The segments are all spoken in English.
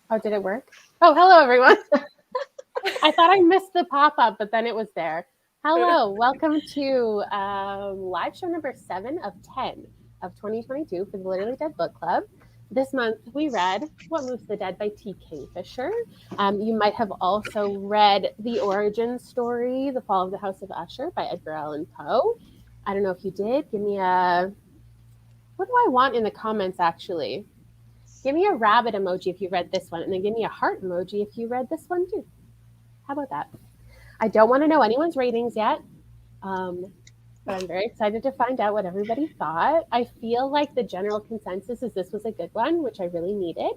Oh, did it work? Oh, hello, everyone. I thought I missed the pop-up, but then it was there. Hello, welcome to live show number 7 of 10 of 2022 for the Literally Dead Book Club. This month we read What Moves the Dead by T. Kingfisher. You might have also read The Origin Story, The Fall of the House of Usher by Edgar Allan Poe. I don't know if you did. Give me a... What do I want in the comments, actually? Give me a rabbit emoji if you read this one, and then give me a heart emoji if you read this one too. How about that? I don't want to know anyone's ratings yet, but I'm very excited to find out what everybody thought. I feel like the general consensus is this was a good one, which I really needed.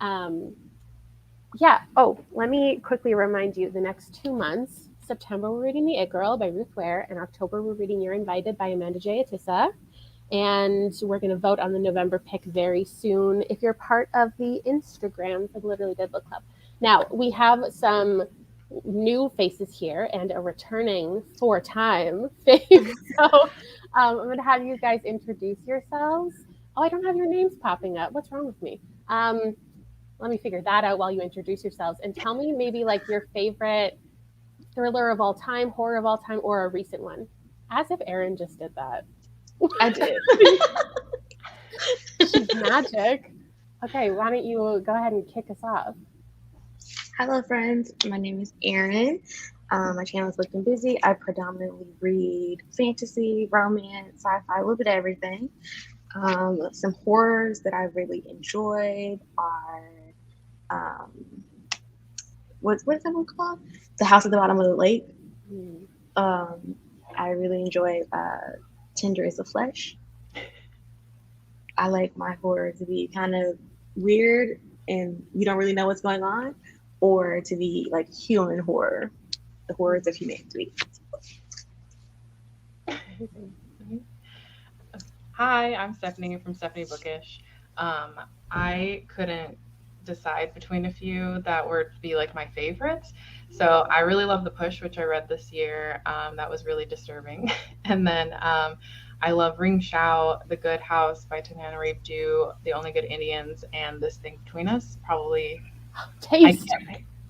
Yeah. Oh, let me quickly remind you, the next 2 months, September we're reading The It Girl by Ruth Ware, and October we're reading You're Invited by Amanda J. Atissa. And we're going to vote on the November pick very soon if you're part of the Instagram for the Literally Dead Book Club. Now, we have some new faces here and a returning 4-time face. So I'm going to have you guys introduce yourselves. Oh, I don't have your names popping up. What's wrong with me? Let me figure that out while you introduce yourselves. And tell me maybe like your favorite thriller of all time, horror of all time, or a recent one. As if Erin just did that. I did. She's magic. Okay, why don't you go ahead and kick us off? Hello, friends. My name is Erin. My channel is Looking Busy. I predominantly read fantasy, romance, sci-fi, a little bit of everything. Some horrors that I really enjoyed are what's that one called? The House at the Bottom of the Lake. I really enjoyed Tender is the Flesh. I like my horror to be kind of weird and you don't really know what's going on, or to be like human horror, the horrors of humanity. Hi, I'm Stephanie from Stephanie Bookish. I couldn't decide between a few that would be like my favorites. So I really love The Push, which I read this year. That was really disturbing. And then I love Ring Shao, The Good House by Tanana Rape-Dew, The Only Good Indians, and This Thing Between Us. Probably Taste.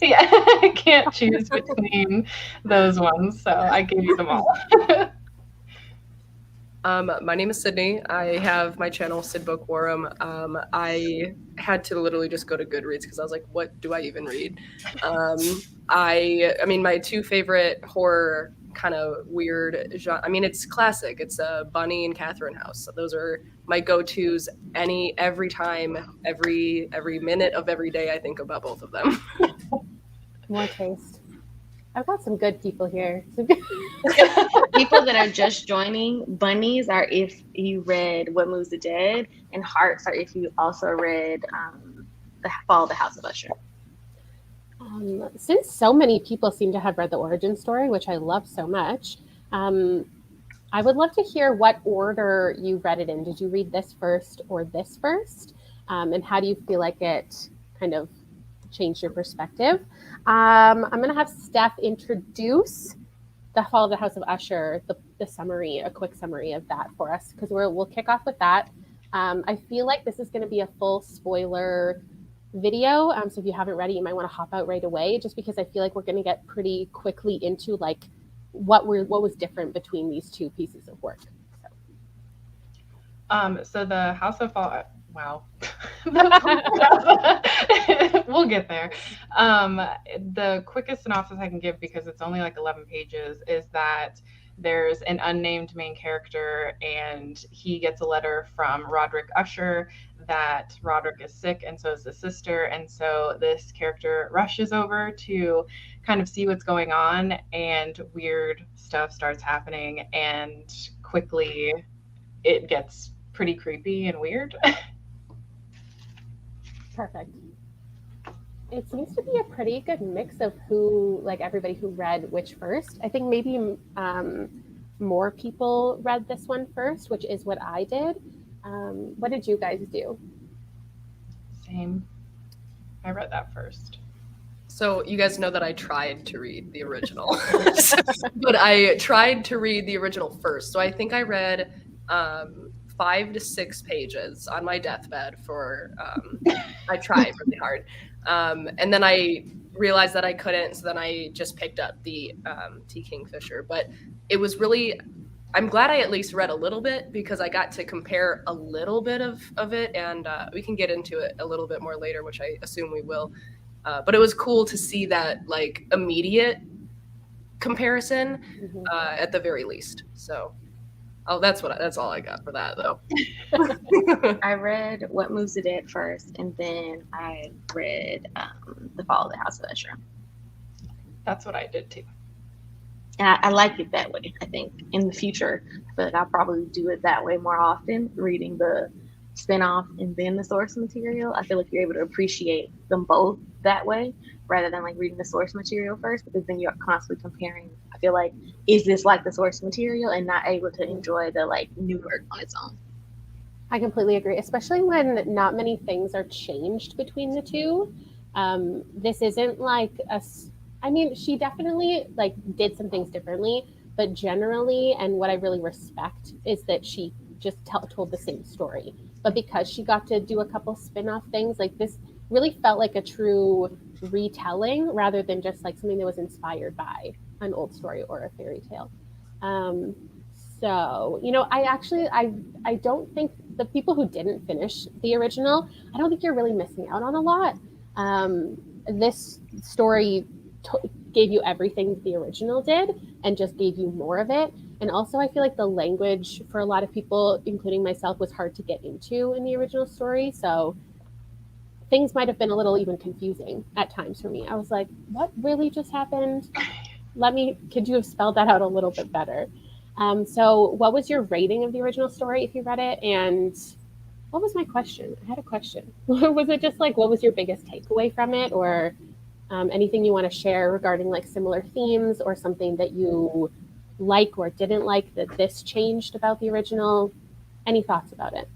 I can't choose between those ones, so I gave you them all. My name is Sydney. I have my channel, Sid Bookworm. I had to literally just go to Goodreads because I was like, what do I even read? I mean, my two favorite horror kind of weird genre, I mean, it's classic. It's Bunny and Catherine House. So those are my go-tos every time, every minute of every day I think about both of them. More taste. I've got some good people here. People that are just joining, bunnies are if you read What Moves the Dead, and hearts are if you also read The Fall of the House of Usher. Since so many people seem to have read The Origin Story, which I love so much, I would love to hear what order you read it in. Did you read this first or this first? And how do you feel like it kind of changed your perspective? I'm going to have Steph introduce The Fall of the House of Usher, the summary, a quick summary of that for us, because we'll kick off with that. I feel like this is going to be a full spoiler video, so if you haven't read it, you might want to hop out right away, just because I feel like we're going to get pretty quickly into like what was different between these two pieces of work. So the House of Fall. Wow. We'll get there. The quickest synopsis I can give, because it's only like 11 pages, is that there's an unnamed main character and he gets a letter from Roderick Usher that Roderick is sick, and so is the sister. And so this character rushes over to kind of see what's going on, and weird stuff starts happening, and quickly it gets pretty creepy and weird. Perfect. It seems to be a pretty good mix of who, like everybody who read which first. I think maybe more people read this one first, which is what I did. What did you guys do? Same. I read that first. So you guys know that I tried to read the original, but I tried to read the original first. So I think I read 5 to 6 pages on my deathbed for I tried really hard. And then I realized that I couldn't, so then I just picked up the T. Kingfisher. But it was really, I'm glad I at least read a little bit because I got to compare a little bit of it, and we can get into it a little bit more later, which I assume we will. But it was cool to see that like immediate comparison at the very least. So, that's all I got for that though. I read What Moves the Dead first, and then I read The Fall of the House of Usher. That's what I did too. And I like it that way. I think in the future, I feel like I'll probably do it that way more often, reading the spinoff and then the source material. I feel like you're able to appreciate them both that way rather than like reading the source material first, because then you're constantly comparing. I feel like, is this like the source material, and not able to enjoy the like new work on its own. I completely agree, especially when not many things are changed between the two. This isn't like I mean, she definitely like did some things differently, but generally, and what I really respect is that she just told the same story. But because she got to do a couple spin-off things, like this really felt like a true retelling rather than just like something that was inspired by an old story or a fairy tale. So, you know, I don't think the people who didn't finish the original, I don't think you're really missing out on a lot. This story gave you everything the original did and just gave you more of it. And also, I feel like the language for a lot of people, including myself, was hard to get into in the original story. So things might have been a little even confusing at times for me. I was like, what really just happened? Could you have spelled that out a little bit better? So what was your rating of the original story if you read it? And what was my question? I had a question. Was it just like, what was your biggest takeaway from it? Or anything you want to share regarding like similar themes or something that you like or didn't like that this changed about the original? Any thoughts about it?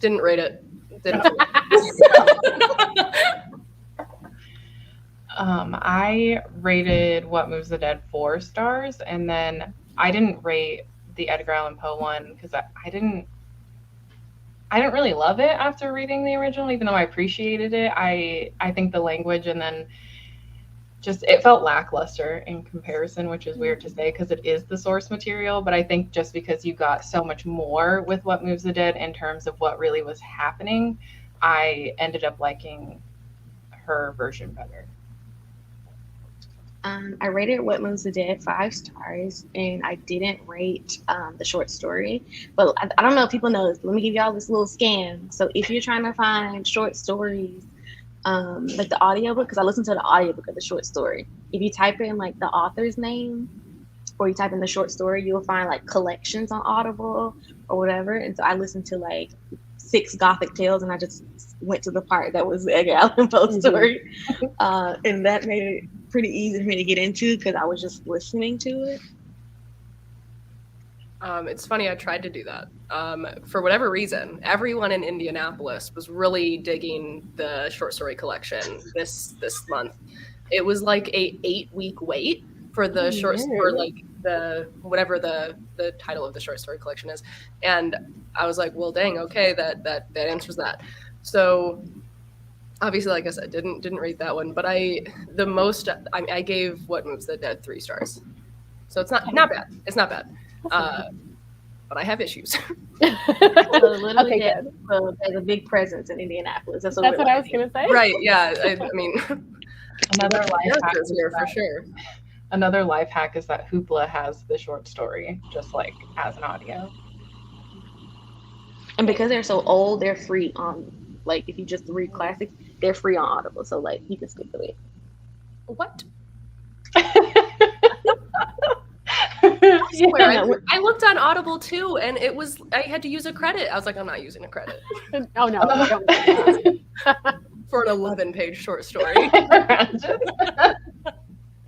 Didn't rate it. I rated What Moves the Dead 4 stars, and then I didn't rate the Edgar Allan Poe one because I didn't really love it after reading the original, even though I appreciated it. I think the language and then just it felt lackluster in comparison, which is weird to say because it is the source material. But I think just because you got so much more with What Moves the Dead in terms of what really was happening, I ended up liking her version better. I rated What Moves the Dead 5 stars, and I didn't rate the short story. But I don't know if people know this. Let me give y'all this little scam. So if you're trying to find short stories, like the audiobook, because I listened to the audiobook of the short story. If you type in like the author's name, or you type in the short story, you'll find like collections on Audible or whatever. And so I listened to like 6 Gothic tales, and I just went to the part that was the Edgar Allan Poe story, and that made it pretty easy for me to get into because I was just listening to it. It's funny, I tried to do that. For whatever reason, everyone in Indianapolis was really digging the short story collection this month. It was like a 8-week wait for the short story, like the whatever the title of the short story collection is. And I was like, well, dang, okay, that answers that. So obviously, like I said, didn't rate that one, but I gave What Moves the Dead 3 stars. So it's not bad. It's not bad. But I have issues. So literally, Okay, there's a big presence in Indianapolis. That's what I was going to say. Right, yeah. I mean, Another life hack is here for sure. Another life hack is that Hoopla has the short story just like as an audio. And because they're so old, they're free on, like, if you just read classics, they're free on Audible. So, like, you can skip it. What? Yeah. I looked on Audible too, and I had to use a credit. I was like, I'm not using a credit. Oh no, don't. For an 11-page short story.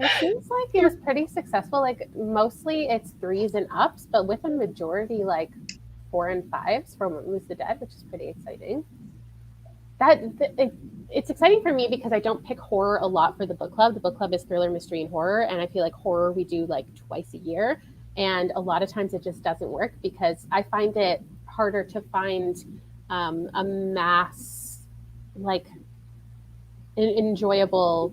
It seems like it was pretty successful. Like mostly it's 3s and ups, but with a majority like 4 and 5s from What Moves the Dead, which is pretty exciting. It's exciting for me because I don't pick horror a lot for the book club. The book club is thriller, mystery, and horror, and I feel like horror we do like twice a year. And a lot of times it just doesn't work because I find it harder to find a mass, like, enjoyable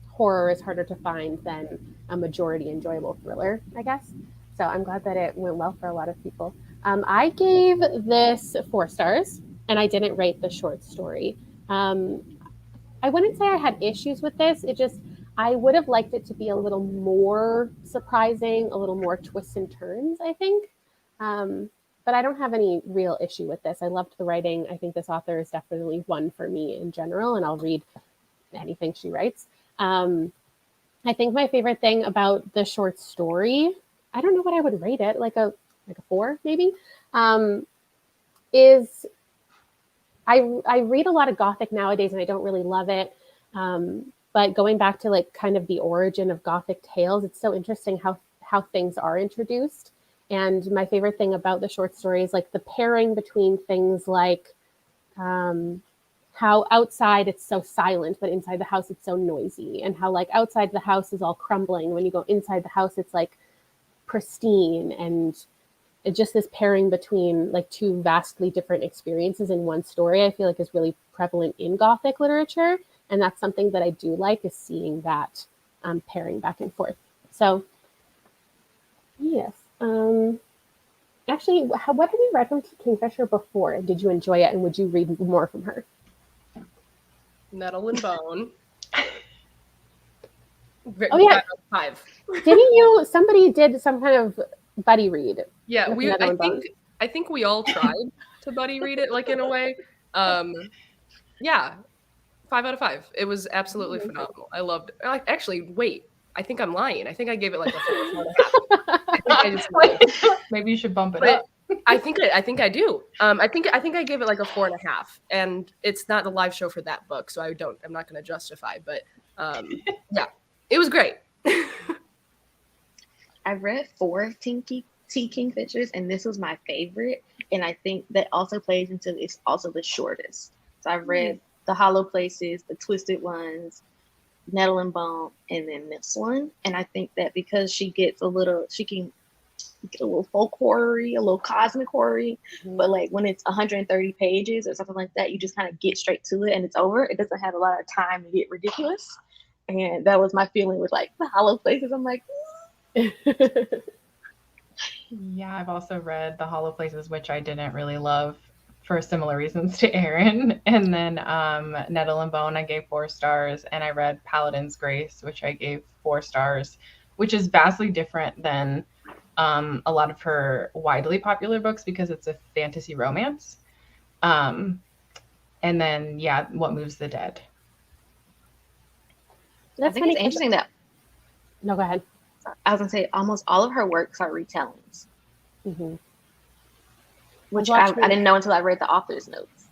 horror is harder to find than a majority enjoyable thriller, I guess. So I'm glad that it went well for a lot of people. I gave this 4 stars, and I didn't rate the short story. I wouldn't say I had issues with this. It just, I would have liked it to be a little more surprising, a little more twists and turns, I think. But I don't have any real issue with this. I loved the writing. I think this author is definitely one for me in general, and I'll read anything she writes. I think my favorite thing about the short story, I don't know what I would rate it, like a 4 maybe, is I read a lot of Gothic nowadays and I don't really love it. But going back to like kind of the origin of Gothic tales, it's so interesting how things are introduced. And my favorite thing about the short story is like the pairing between things like how outside it's so silent, but inside the house it's so noisy, and how like outside the house is all crumbling. When you go inside the house, it's like pristine, and it's just this pairing between like two vastly different experiences in one story, I feel like is really prevalent in Gothic literature. And that's something that I do like, is seeing that pairing back and forth. So yes. Actually, what have you read from Kingfisher before? Did you enjoy it, and would you read more from her? Nettle and Bone. Oh yeah, 5. Didn't you? Somebody did some kind of buddy read. Yeah, I think we all tried to buddy read it, like, in a way. Yeah, 5 out of 5. It was absolutely phenomenal. I loved it. Actually, wait, I think I'm lying. I think I gave it like a 4.5. I think I just maybe you should bump it up. I think I do. I think I gave it like a 4.5, and it's not the live show for that book, so I'm not going to justify. But yeah, it was great. I read 4 T. Kingfishers, and this was my favorite. And I think that also plays into it's also the shortest. So I've read The Hollow Places, The Twisted Ones, Nettle and Bone, and then this one. And I think that because she can get a little folk horror-y, a little cosmic horror-y, but like when it's 130 pages or something like that, you just kind of get straight to it and it's over. It doesn't have a lot of time to get ridiculous. And that was my feeling with like The Hollow Places. I'm like, yeah, I've also read The Hollow Places, which I didn't really love for similar reasons to Erin. And then Nettle and Bone, I gave 4 stars. And I read Paladin's Grace, which I gave 4 stars, which is vastly different than a lot of her widely popular books because it's a fantasy romance. And then, yeah, What Moves the Dead. I think it's interesting that... No, go ahead. I was going to say almost all of her works are retellings. Mm-hmm. Which I didn't know until I read the author's notes.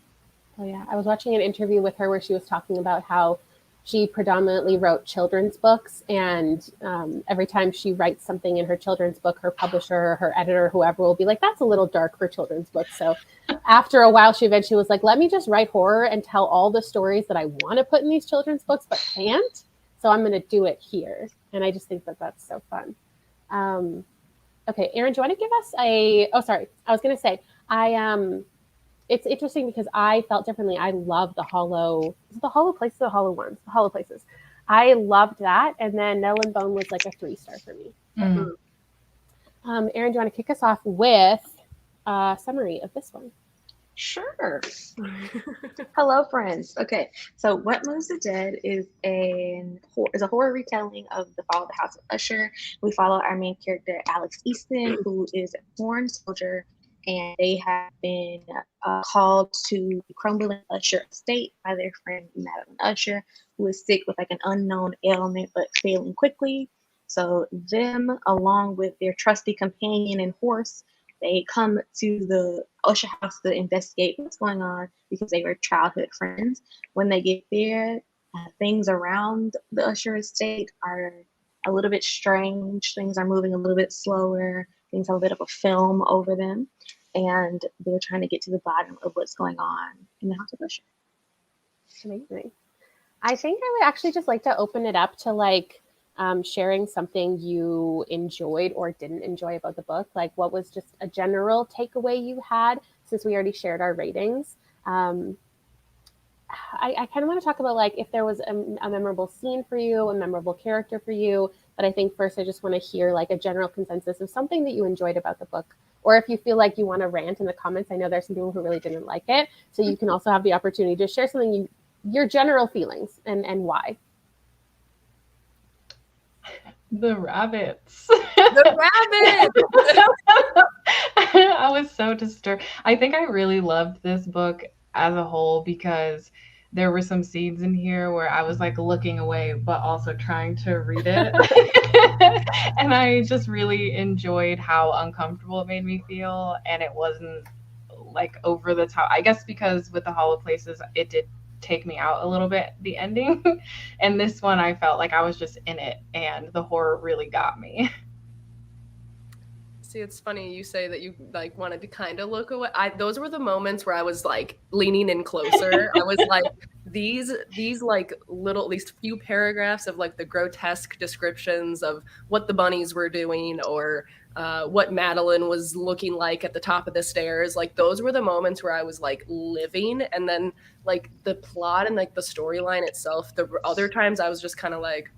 Oh, yeah. I was watching an interview with her where she was talking about how she predominantly wrote children's books, and every time she writes something in her children's book, her publisher, her editor, whoever will be like, that's a little dark for children's books. So after a while, she eventually was like, let me just write horror and tell all the stories that I want to put in these children's books, but can't. So I'm going to do it here. And I just think that that's so fun. Okay, Erin, do you want to give us I was going to say, it's interesting because I felt differently. I love The Hollow. Is it The Hollow Places or The Hollow Ones? The Hollow Places. I loved that. And then Nettle and Bone was like a 3-star for me. Mm-hmm. Erin, do you want to kick us off with a summary of this one? Sure. Hello, friends. Okay, so What Moves the Dead is a horror retelling of The Fall of the House of Usher. We follow our main character, Alex Easton, who is a foreign soldier, and they have been called to the crumbling Usher estate by their friend Madeline Usher, who is sick with like an unknown ailment but failing quickly. So them, along with their trusty companion and horse, they come to the Usher house to investigate what's going on because they were childhood friends. When they get there, things around the Usher estate are a little bit strange. Things are moving a little bit slower. Things have a bit of a film over them. And they're trying to get to the bottom of what's going on in the House of Usher. Amazing. I think I would actually just like to open it up to like sharing something you enjoyed or didn't enjoy about the book. Like, what was just a general takeaway you had, since we already shared our ratings. I kind of want to talk about like if there was a memorable scene for you, a memorable character for you. But I think first I just want to hear like a general consensus of something that you enjoyed about the book. Or if you feel like you want to rant in the comments, I know there's some people who really didn't like it. So you can also have the opportunity to share something, your general feelings and why. The rabbits. The rabbit. I was so disturbed. I think I really loved this book as a whole because there were some scenes in here where I was like looking away, but also trying to read it. And I just really enjoyed how uncomfortable it made me feel. And it wasn't like over the top. I guess because with the Hollow Places, it did take me out a little bit, the ending. And this one, I felt like I was just in it, and the horror really got me. See, it's funny you say that you like wanted to kind of look away. Those were the moments where I was like leaning in closer. I was like, these like little, these few paragraphs of like the grotesque descriptions of what the bunnies were doing, or what Madeline was looking like at the top of the stairs. Like those were the moments where I was like living. And then like the plot and like the storyline itself, the other times I was just kind of like,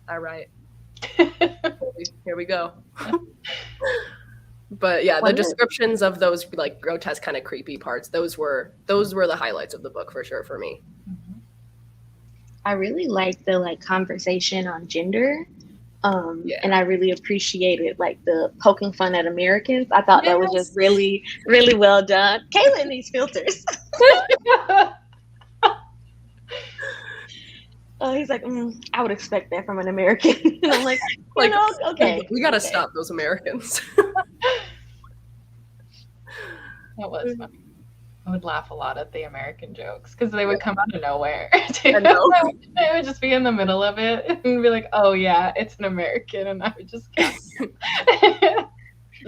all right, here we go. But yeah, the descriptions of those like grotesque kind of creepy parts, those were the highlights of the book for sure for me. I really liked the like conversation on gender. And I really appreciated like the poking fun at Americans. I thought that was just really, really well done. Kayla in these filters. He's like, I would expect that from an American. And I'm like, okay. We got to stop those Americans. That was funny. I would laugh a lot at the American jokes because they would come out of nowhere. Too. I know. I would just be in the middle of it and be like, "Oh yeah, it's an American," and I would just the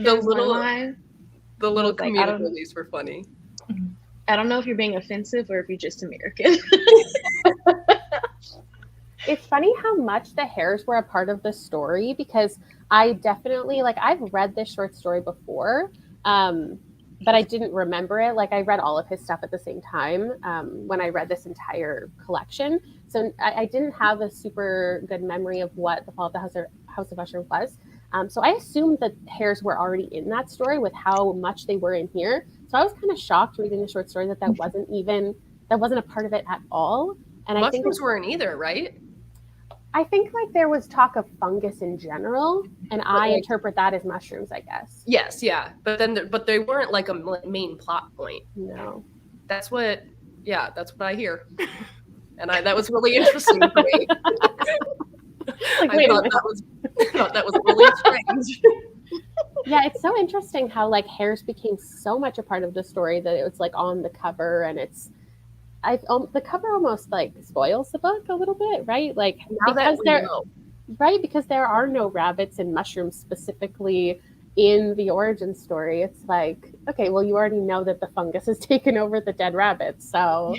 little comedic release were funny. I don't know if you're being offensive or if you're just American. It's funny how much the hares were a part of the story, because I definitely, like, I've read this short story before, but I didn't remember it. Like, I read all of his stuff at the same time when I read this entire collection. So I didn't have a super good memory of what The Fall of the House of Usher was. So I assumed that hares were already in that story with how much they were in here. So I was kind of shocked reading the short story that wasn't a part of it at all. And mushrooms I think weren't either, right? I think like there was talk of fungus in general, and I interpret that as mushrooms, I guess. Yes, yeah, but they weren't like a main plot point. No, that's what I hear, and that was really interesting for me. Like, I thought that was really strange. Yeah, it's so interesting how like hares became so much a part of the story that it was like on the cover, and the cover almost like spoils the book a little bit, right? Like because there are no rabbits and mushrooms specifically in the origin story. It's like, okay, well, you already know that the fungus has taken over the dead rabbits. So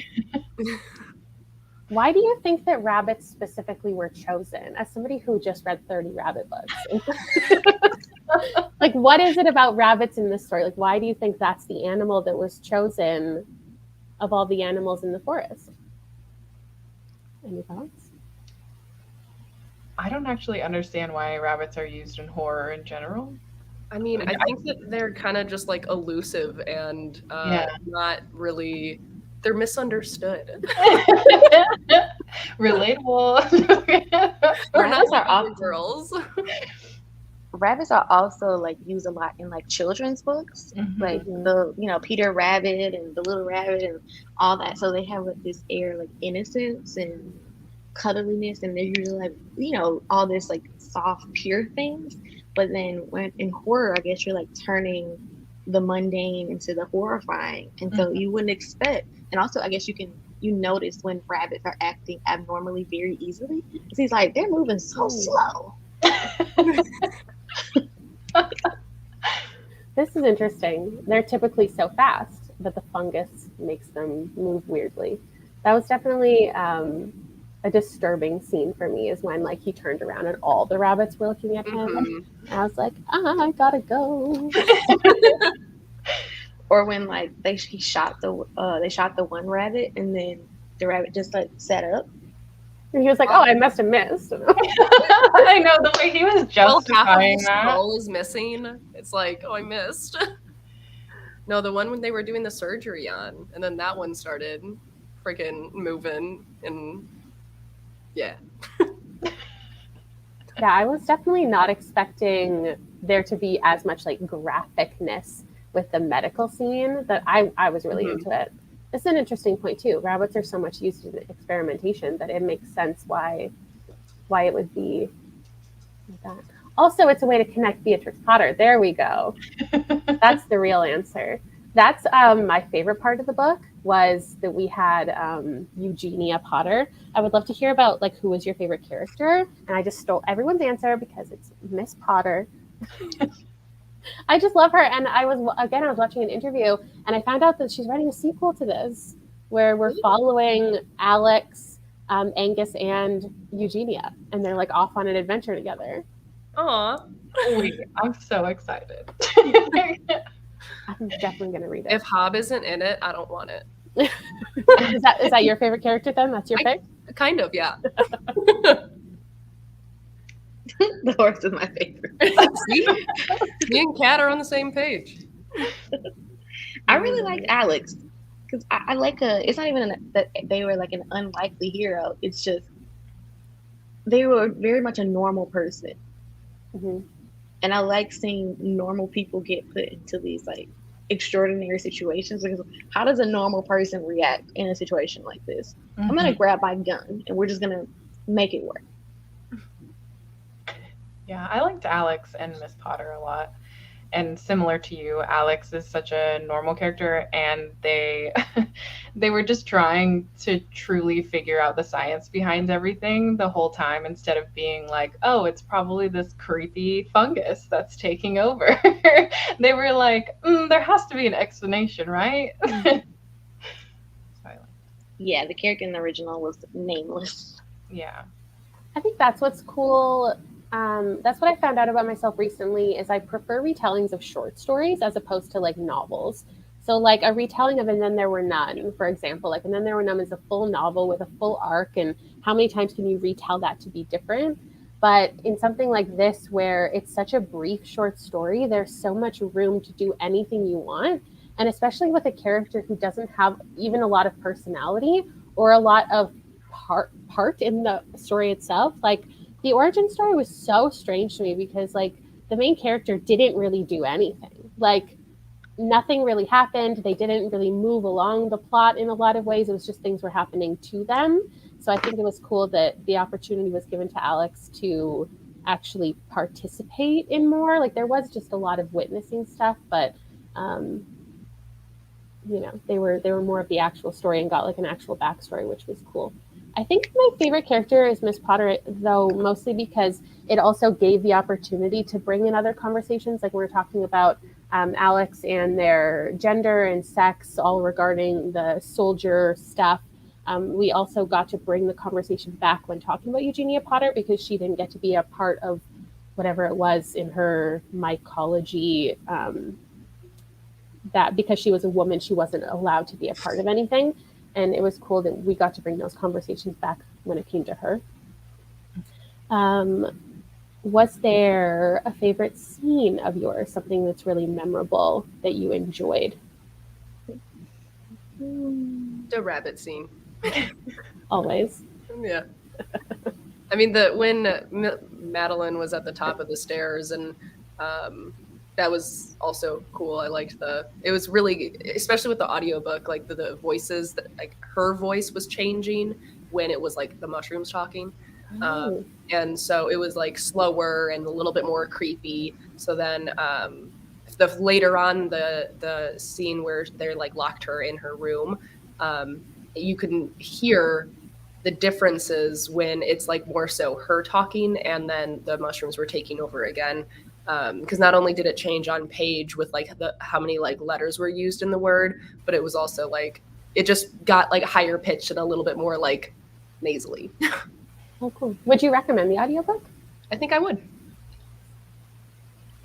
why do you think that rabbits specifically were chosen? As somebody who just read 30 rabbit books, like, what is it about rabbits in this story? Like, why do you think that's the animal that was chosen of all the animals in the forest? Any thoughts? I don't actually understand why rabbits are used in horror in general. I mean, I think that they're kind of just like elusive and not really, they're misunderstood. Relatable. Rabbits are often girls. Rabbits are also like used a lot in like children's books, like the Peter Rabbit and the Little Rabbit and all that. So they have like this air like innocence and cuddliness, and they're usually like all this like soft, pure things. But then when in horror, I guess you're like turning the mundane into the horrifying, and so you wouldn't expect. And also, I guess you notice when rabbits are acting abnormally very easily. He's like, they're moving so slow. This is interesting. They're typically so fast, but the fungus makes them move weirdly. That was definitely a disturbing scene for me is when like he turned around and all the rabbits were looking at him. Mhm. And I was like, I gotta go. Or when like they shot the one rabbit and then the rabbit just like sat up. And he was like, I must have missed. I know the way he was Well, half of justifying the that. skull is missing. It's like, I missed. No, the one when they were doing the surgery on, and then that one started freaking moving, and yeah. Yeah, I was definitely not expecting there to be as much like graphicness with the medical scene that I was really into it. It's an interesting point too. Rabbits are so much used in experimentation that it makes sense why it would be like that. Also, it's a way to connect Beatrix Potter. There we go. That's the real answer. That's my favorite part of the book was that we had Eugenia Potter. I would love to hear about like who was your favorite character, and I just stole everyone's answer because it's Miss Potter. I just love her, and I was watching an interview, and I found out that she's writing a sequel to this, where we're following Alex, Angus, and Eugenia, and they're like off on an adventure together. Aw. I'm so excited. I'm definitely gonna read it. If Hob isn't in it, I don't want it. Is that your favorite character then? That's your pick? Kind of, yeah. The horse is my favorite. See? Me and Kat are on the same page. I really liked Alex because I like it's not even that they were like an unlikely hero. It's just they were very much a normal person. Mm-hmm. And I like seeing normal people get put into these like extraordinary situations because how does a normal person react in a situation like this? I'm gonna grab my gun and we're just gonna make it work. Yeah, I liked Alex and Miss Potter a lot. And similar to you, Alex is such a normal character, and they were just trying to truly figure out the science behind everything the whole time instead of being like, oh, it's probably this creepy fungus that's taking over. They were like, there has to be an explanation, right? Yeah, the character in the original was nameless. Yeah. I think that's what's cool. That's what I found out about myself recently is I prefer retellings of short stories as opposed to like novels. So like a retelling of And Then There Were None, for example, like And Then There Were None is a full novel with a full arc, and how many times can you retell that to be different? But in something like this, where it's such a brief short story, there's so much room to do anything you want. And especially with a character who doesn't have even a lot of personality or a lot of part in the story itself, like the origin story was so strange to me because like the main character didn't really do anything. Like nothing really happened. They didn't really move along the plot in a lot of ways. It was just things were happening to them. So I think it was cool that the opportunity was given to Alex to actually participate in more. Like there was just a lot of witnessing stuff, but they were more of the actual story and got like an actual backstory, which was cool. I think my favorite character is Miss Potter, though, mostly because it also gave the opportunity to bring in other conversations. Like we were talking about Alex and their gender and sex, all regarding the soldier stuff. We also got to bring the conversation back when talking about Eugenia Potter because she didn't get to be a part of whatever it was in her mycology. That because she was a woman, she wasn't allowed to be a part of anything. And it was cool that we got to bring those conversations back when it came to her. Was there a favorite scene of yours, something that's really memorable that you enjoyed? The rabbit scene. Always. Yeah. I mean, when Madeline was at the top of the stairs and that was also cool. I liked it was really, especially with the audiobook, like the voices, that like her voice was changing when it was like the mushrooms talking. And so it was like slower and a little bit more creepy. So then later on the scene where they're like locked her in her room, you can hear the differences when it's like more so her talking and then the mushrooms were taking over again. Because not only did it change on page with like how many like letters were used in the word, but it was also like it just got like higher pitched and a little bit more like nasally. Oh, cool. Would you recommend the audiobook? I think I would.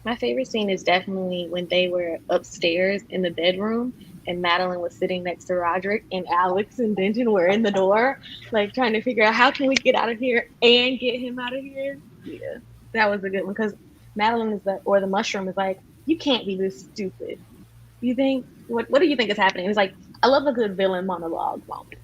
My favorite scene is definitely when they were upstairs in the bedroom and Madeline was sitting next to Roderick and Alex and Denton were in the door, like trying to figure out how can we get out of here and get him out of here. Yeah, that was a good one because Madeline is the mushroom is like, you can't be this stupid. You think what do you think is happening? It's like I love a good villain monologue moment.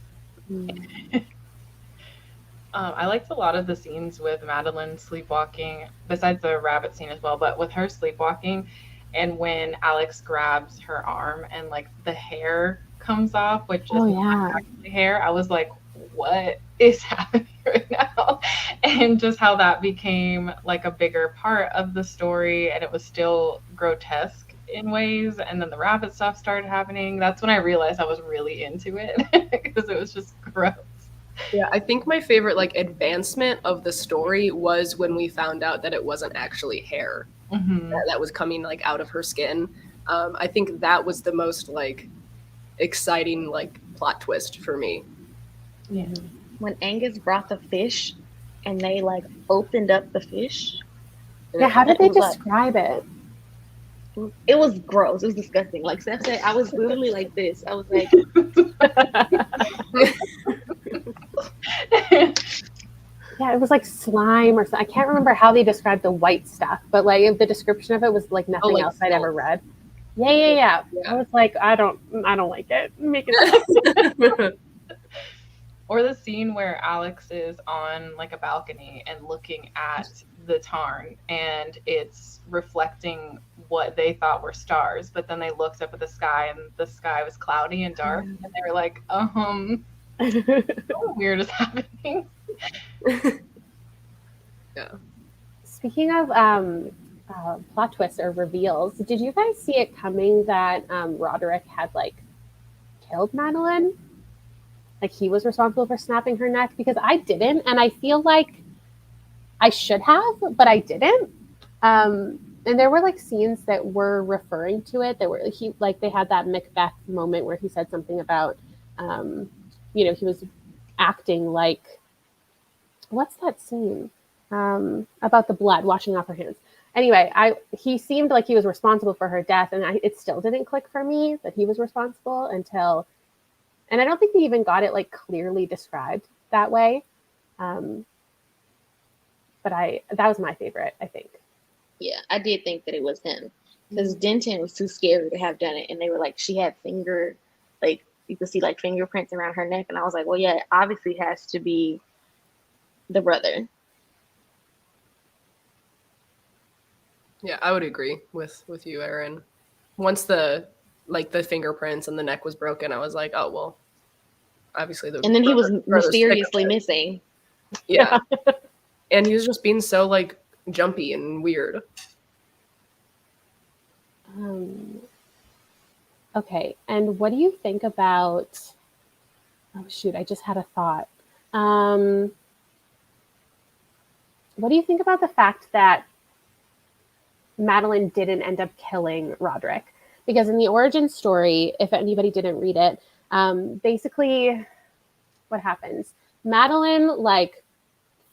I liked a lot of the scenes with Madeline sleepwalking, besides the rabbit scene as well, but with her sleepwalking and when Alex grabs her arm and like the hair comes off, which is not actually hair, I was like, what is happening right now? And just how that became like a bigger part of the story and it was still grotesque in ways. And then the rabbit stuff started happening. That's when I realized I was really into it because it was just gross. Yeah, I think my favorite like advancement of the story was when we found out that it wasn't actually hair that was coming like out of her skin. I think that was the most like exciting like plot twist for me. Yeah. When Angus brought the fish and they like opened up the fish. Yeah, how did they describe it? It was gross. It was disgusting. Like Steph said, I was literally like this. I was like, yeah, it was like slime or something. I can't remember how they described the white stuff, but like the description of it was like nothing like else I'd ever read. Yeah. I was like, I don't like it. Make it Or the scene where Alex is on like a balcony and looking at the tarn and it's reflecting what they thought were stars, but then they looked up at the sky and the sky was cloudy and dark and they were like, what weird is happening? Yeah. Speaking of plot twists or reveals, did you guys see it coming that Roderick had like killed Madeline? Like he was responsible for snapping her neck? Because I didn't, and I feel like I should have, but I didn't. And there were like scenes that were referring to it. That were they had that Macbeth moment where he said something about, he was acting like, what's that scene about the blood washing off her hands? Anyway, he seemed like he was responsible for her death, and it still didn't click for me that he was responsible until. And I don't think they even got it like clearly described that way. But that was my favorite, I think. Yeah, I did think that it was him because Denton was too scared to have done it. And they were like, she had like you could see like fingerprints around her neck. And I was like, well, yeah, it obviously has to be the brother. Yeah, I would agree with you, Erin. Once the fingerprints and the neck was broken, I was like, oh, well, obviously and then he was mysteriously missing. Yeah. And he was just being so like jumpy and weird. Okay. And what do you think about, oh shoot, I just had a thought. What do you think about the fact that Madeline didn't end up killing Roderick? Because in the origin story, if anybody didn't read it, basically what happens? Madeline like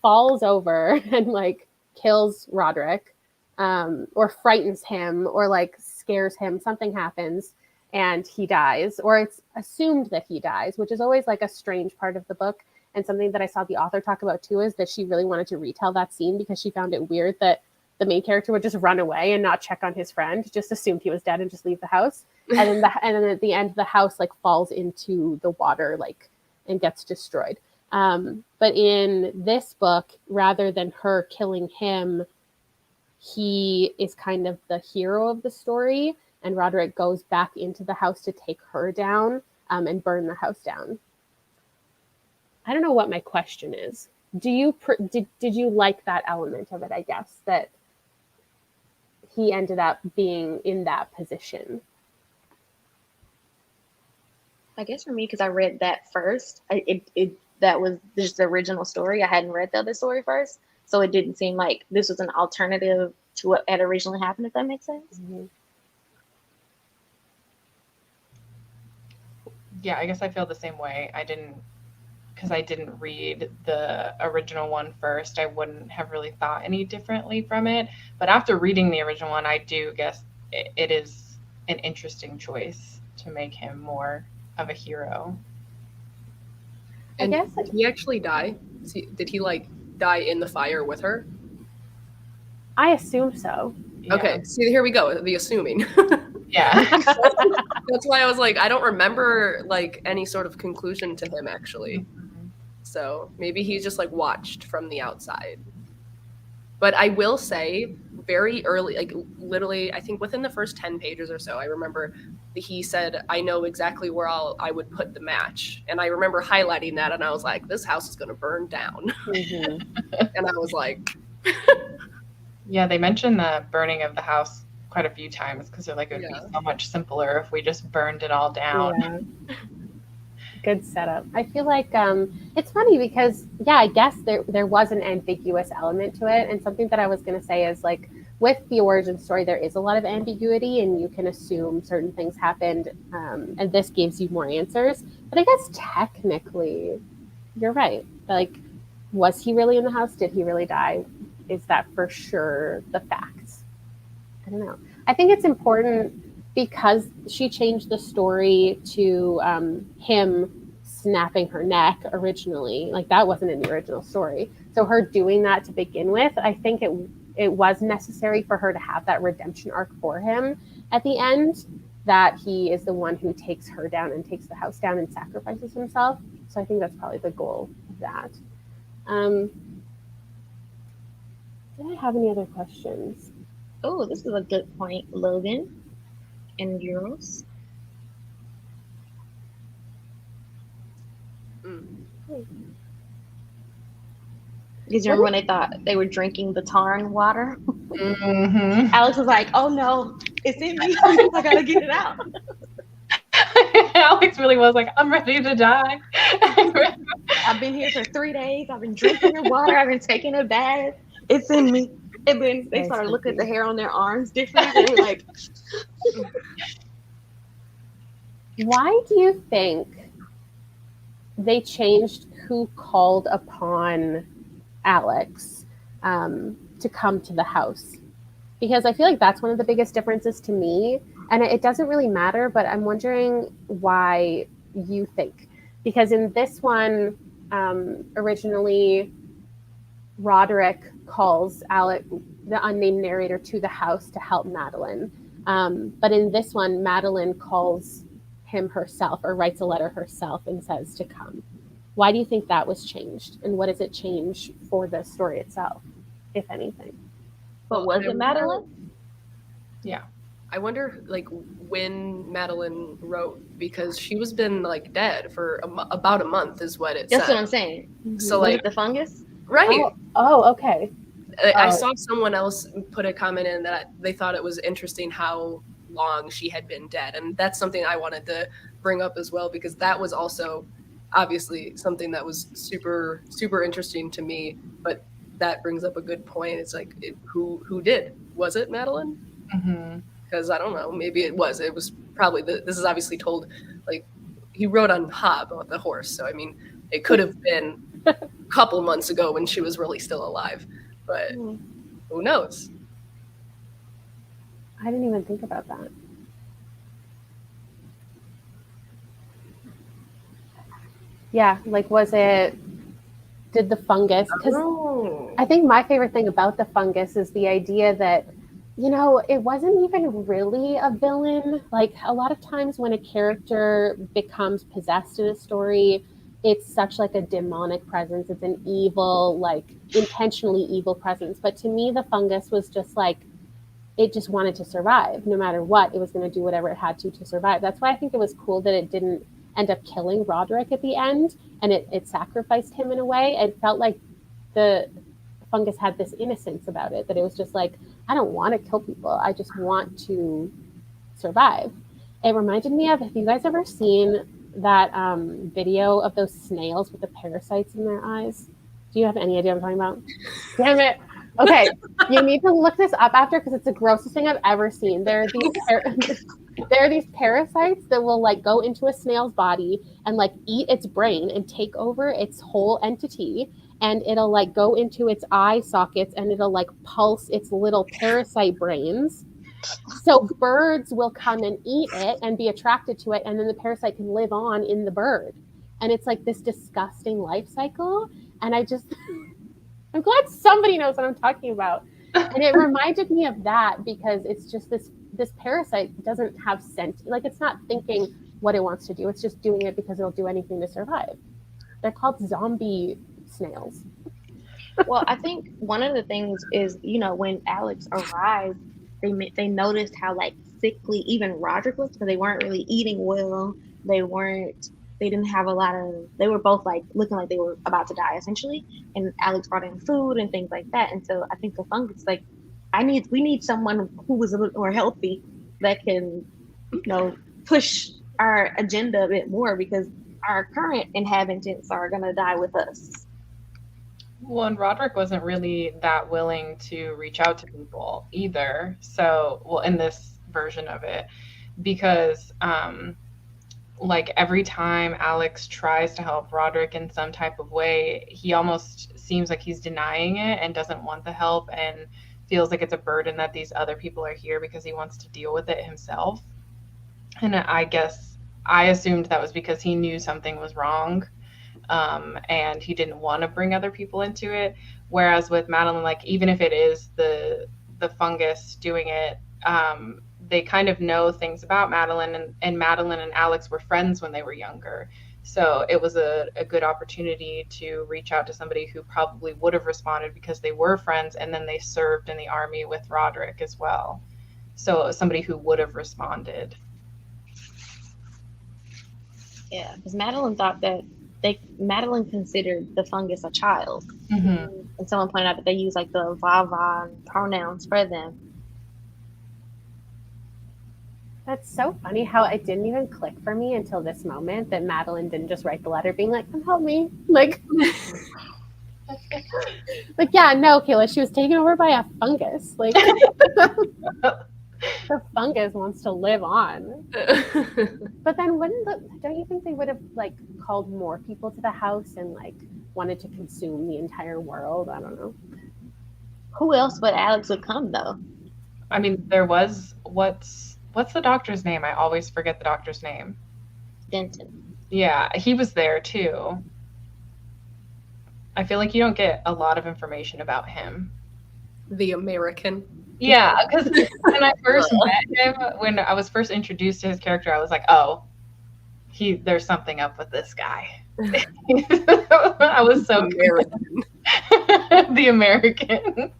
falls over and like kills Roderick, or frightens him, or like scares him. Something happens and he dies, or it's assumed that he dies, which is always like a strange part of the book. And something that I saw the author talk about too is that she really wanted to retell that scene because she found it weird that the main character would just run away and not check on his friend, just assumed he was dead and just leave the house. And then at the end, the house like falls into the water, like, and gets destroyed. But in this book, rather than her killing him, he is kind of the hero of the story, and Roderick goes back into the house to take her down, and burn the house down. I don't know what my question is. Did you like that element of it? I guess that he ended up being in that position. I guess for me, because I read that first, that was just the original story. I hadn't read the other story first, so it didn't seem like this was an alternative to what had originally happened, if that makes sense. Mm-hmm. Yeah, I guess I feel the same way. I didn't because I didn't read the original one first, I wouldn't have really thought any differently from it. But after reading the original one, I do guess it is an interesting choice to make him more of a hero. And guess did he actually die? Did he like die in the fire with her? I assume so. Yeah. Okay, see, here we go. The assuming. Yeah. That's why I was like, I don't remember like any sort of conclusion to him actually. So maybe he just like watched from the outside. But I will say, very early, like literally, I think within the first 10 pages or so, I remember he said, I know exactly where I would put the match. And I remember highlighting that, and I was like, this house is going to burn down. Mhm. And I was like, Yeah, they mentioned the burning of the house quite a few times because they're like, it would Yeah. be so much simpler if we just burned it all down. Yeah. Good setup. I feel like it's funny because, yeah, I guess there was an ambiguous element to it. And something that I was going to say is like with the origin story, there is a lot of ambiguity and you can assume certain things happened. And this gives you more answers. But I guess technically, you're right. Like, was he really in the house? Did he really die? Is that for sure the facts? I don't know. I think it's important because she changed the story to him snapping her neck originally. Like that wasn't in the original story. So her doing that to begin with, I think it was necessary for her to have that redemption arc for him at the end, that he is the one who takes her down and takes the house down and sacrifices himself. So I think that's probably the goal of that. Did I have any other questions? Oh, this is a good point, Logan and Euros. Because you remember when they thought they were drinking the Tarn water? Mm-hmm. Alex was like, oh no, it's in me. I gotta get it out. Alex really was like, I'm ready to die. I've been here for 3 days. I've been drinking the water. I've been taking a bath. It's in me. And then they started looking at the hair on their arms different. They were like, why do you think they changed who called upon Alex to come to the house? Because I feel like that's one of the biggest differences to me. And it doesn't really matter, but I'm wondering why you think. Because in this one, originally, Roderick calls Alex, the unnamed narrator, to the house to help Madeline. But in this one, Madeline calls him herself or writes a letter herself and says to come. Why do you think that was changed? And what does it change for the story itself, if anything? but was it Madeline? Yeah. I wonder like when Madeline wrote, because she was been like dead for about a month is what it That's said. what I'm saying. So Was like it the fungus? right. Oh, okay. I saw someone else put a comment in that they thought it was interesting how long she had been dead. And that's something I wanted to bring up as well, because that was also obviously something that was super, super interesting to me. But that brings up a good point. It's like, who did? Was it Madeline? Mm-hmm. Because I don't know, maybe it was. It was probably, this is obviously told, like, he wrote on Hob, on the horse. So, I mean, it could have been a couple months ago when she was really still alive. But who knows? I didn't even think about that. Yeah, like did the fungus, because I think my favorite thing about the fungus is the idea that, you know, it wasn't even really a villain. Like a lot of times when a character becomes possessed in a story, it's such like a demonic presence. It's an evil, like intentionally evil presence. But to me, the fungus was just like, it just wanted to survive no matter what. It was going to do whatever it had to survive. That's why I think it was cool that it didn't end up killing Roderick at the end, and it sacrificed him in a way. It felt like the fungus had this innocence about it, that it was just like, I don't want to kill people. I just want to survive. It reminded me of, have you guys ever seen that video of those snails with the parasites in their eyes? Do you have any idea what I'm talking about? Damn it. Okay, you need to look this up after, because it's the grossest thing I've ever seen. There are these There are these parasites that will like go into a snail's body and like eat its brain and take over its whole entity, and it'll like go into its eye sockets and it'll like pulse its little parasite brains. So birds will come and eat it and be attracted to it, and then the parasite can live on in the bird. And it's like this disgusting life cycle. And I'm glad somebody knows what I'm talking about. And it reminded me of that because it's just this parasite doesn't have scent. Like it's not thinking what it wants to do. It's just doing it because it'll do anything to survive. They're called zombie snails. Well, I think one of the things is, when Alex arrived, they noticed how like sickly even Roderick was, because they weren't really eating well. They didn't have a lot of, they were both like looking like they were about to die essentially. And Alex brought in food and things like that. And so I think the fungus, like, we need someone who was a little more healthy that can, push our agenda a bit more, because our current inhabitants are going to die with us. Well, and Roderick wasn't really that willing to reach out to people either. So, well, in this version of it, because like every time Alex tries to help Roderick in some type of way, he almost seems like he's denying it and doesn't want the help and feels like it's a burden that these other people are here because he wants to deal with it himself. And I guess I assumed that was because he knew something was wrong. And he didn't want to bring other people into it. Whereas with Madeline, like even if it is the fungus doing it, they kind of know things about Madeline, and Madeline and Alex were friends when they were younger. So it was a good opportunity to reach out to somebody who probably would have responded because they were friends, and then they served in the army with Roderick as well. So somebody who would have responded. Yeah, because Madeline thought that Madeline considered the fungus a child. Mm-hmm. And someone pointed out that they use like the va pronouns for them. That's so funny how it didn't even click for me until this moment that Madeline didn't just write the letter being like, come help me. Like, yeah, no, Kayla, she was taken over by a fungus. Like, the fungus wants to live on. But then don't you think they would have like called more people to the house and like wanted to consume the entire world? I don't know. Who else but Alex would come though? I mean, there was, what's the doctor's name? I always forget the doctor's name. Denton. Yeah, he was there too. I feel like you don't get a lot of information about him. The American. Yeah, because when I first met him, when I was first introduced to his character, I was like, oh, there's something up with this guy. I was so American. The American.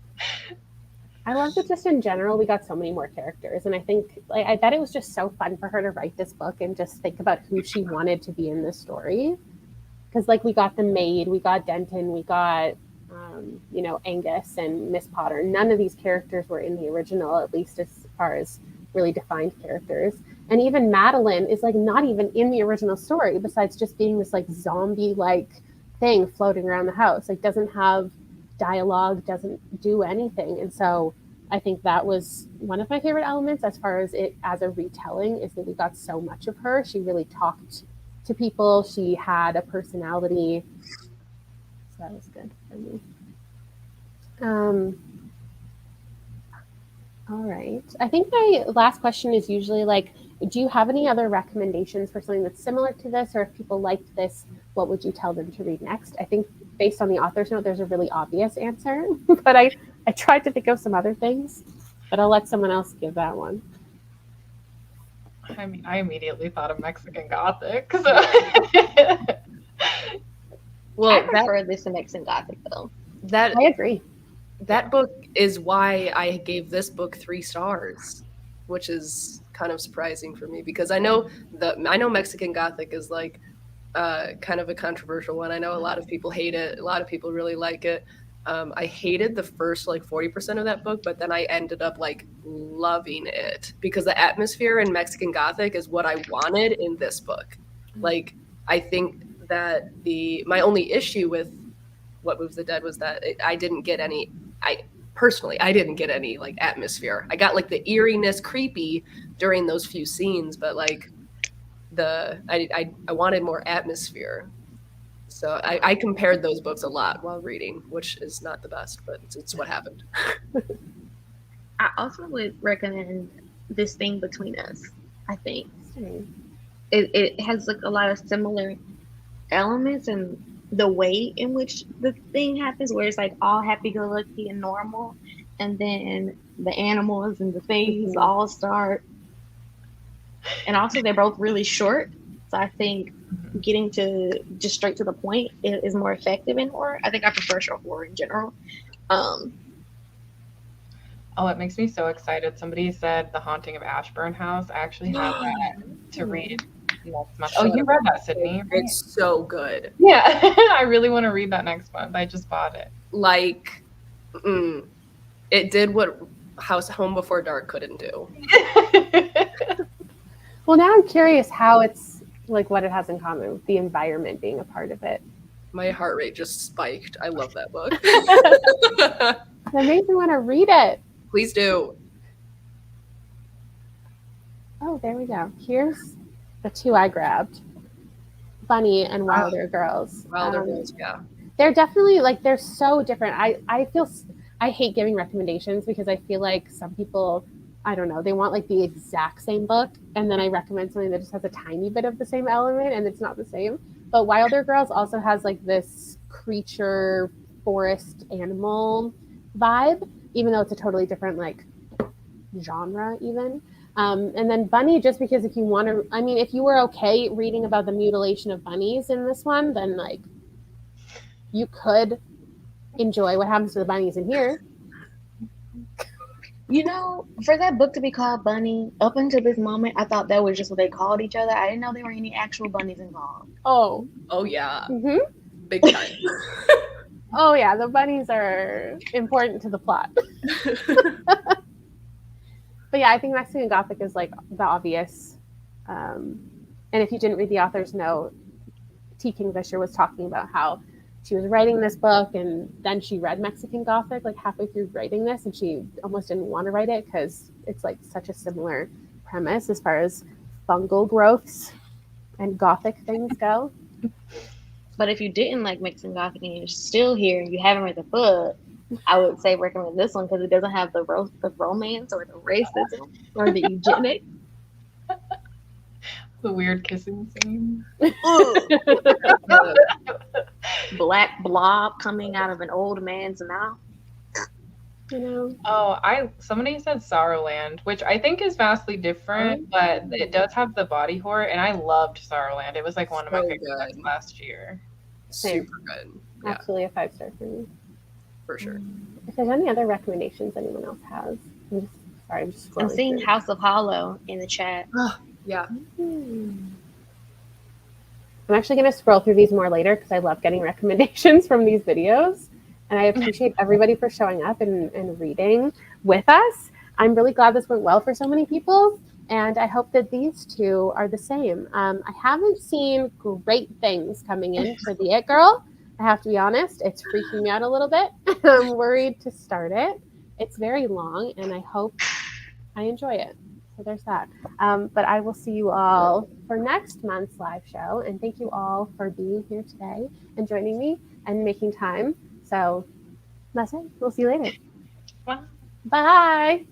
I love that just in general, we got so many more characters. And I think, like, I bet it was just so fun for her to write this book and just think about who she wanted to be in this story. Because, like, we got the maid, we got Denton, we got, Angus and Miss Potter. None of these characters were in the original, at least as far as really defined characters. And even Madeline is, like, not even in the original story, besides just being this, like, zombie-like thing floating around the house. Like, doesn't have dialogue, doesn't do anything. And so I think that was one of my favorite elements as far as it as a retelling, is that we got so much of her. She really talked to people. She had a personality. So that was good for me. All right. I think my last question is usually like, do you have any other recommendations for something that's similar to this? Or if people liked this, what would you tell them to read next? I think based on the author's note, there's a really obvious answer, but I tried to think of some other things, but I'll let someone else give that one. I mean, I immediately thought of Mexican Gothic. So. Well, I prefer this to Mexican Gothic, though. I agree. That book is why I gave this book 3 stars, which is kind of surprising for me, because I know Mexican Gothic is like kind of a controversial one. I know a lot of people hate it. A lot of people really like it. I hated the first like 40% of that book, but then I ended up like loving it because the atmosphere in Mexican Gothic is what I wanted in this book. Like, I think that my only issue with What Moves the Dead was that I didn't get any. personally, I didn't get any like atmosphere. I got like the eeriness, creepy during those few scenes, but like I wanted more atmosphere. So I compared those books a lot while reading, which is not the best, but it's what happened. I also would recommend This Thing Between Us. I think it has like a lot of similar elements and the way in which the thing happens, where it's like all happy-go-lucky and normal, and then the animals and the things all start. And also, they're both really short, so I think getting to just straight to the point is more effective in horror. I think I prefer short horror in general. Oh, it makes me so excited. Somebody said The Haunting of Ashburn House. I actually have that to read next month. Oh, you read that, Sydney? Right? It's so good. Yeah, I really want to read that next month. I just bought it. Like, it did what Home Before Dark couldn't do. Well, now I'm curious how it's like what it has in common with the environment being a part of it. My heart rate just spiked. I love that book. That makes me want to read it. Please do. Oh, there we go. Here's the two I grabbed. Bunny and Wilder Girls. Wilder Girls, yeah. They're definitely like, they're so different. I hate giving recommendations because I feel like some people, I don't know, they want like the exact same book, and then I recommend something that just has a tiny bit of the same element and it's not the same. But Wilder Girls also has like this creature forest animal vibe, even though it's a totally different like genre even. And then Bunny, just because if you want to, I mean, if you were okay reading about the mutilation of bunnies in this one, then like you could enjoy what happens to the bunnies in here. You know, for that book to be called Bunny, up until this moment, I thought that was just what they called each other. I didn't know there were any actual bunnies involved. Oh Yeah. Mm-hmm. Big time. Oh yeah, the bunnies are important to the plot. But yeah, I think Mexican Gothic is like the obvious. And if you didn't read the author's note, T. Kingfisher was talking about how she was writing this book and then she read Mexican Gothic like halfway through writing this, and she almost didn't want to write it because it's like such a similar premise as far as fungal growths and Gothic things go. But if you didn't like Mexican Gothic and you're still here and you haven't read the book, I would say recommend this one because it doesn't have the romance or the racism or the eugenics. The weird kissing scene. Black blob coming out of an old man's mouth. You know? Oh, somebody said Sorrowland, which I think is vastly different, but it does have the body horror, and I loved Sorrowland. It was like one of my favorite books last year. Super good. Yeah. Absolutely a 5-star for me. For sure. If there's any other recommendations anyone else has, I'm just scrolling. I'm seeing through. House of Hollow in the chat. Yeah. I'm actually going to scroll through these more later because I love getting recommendations from these videos. And I appreciate everybody for showing up and reading with us. I'm really glad this went well for so many people. And I hope that these two are the same. I haven't seen great things coming in for the It Girl. I have to be honest. It's freaking me out a little bit. I'm worried to start it. It's very long, and I hope I enjoy it. So there's that. But I will see you all for next month's live show. And thank you all for being here today and joining me and making time. So that's it. We'll see you later. Bye. Bye.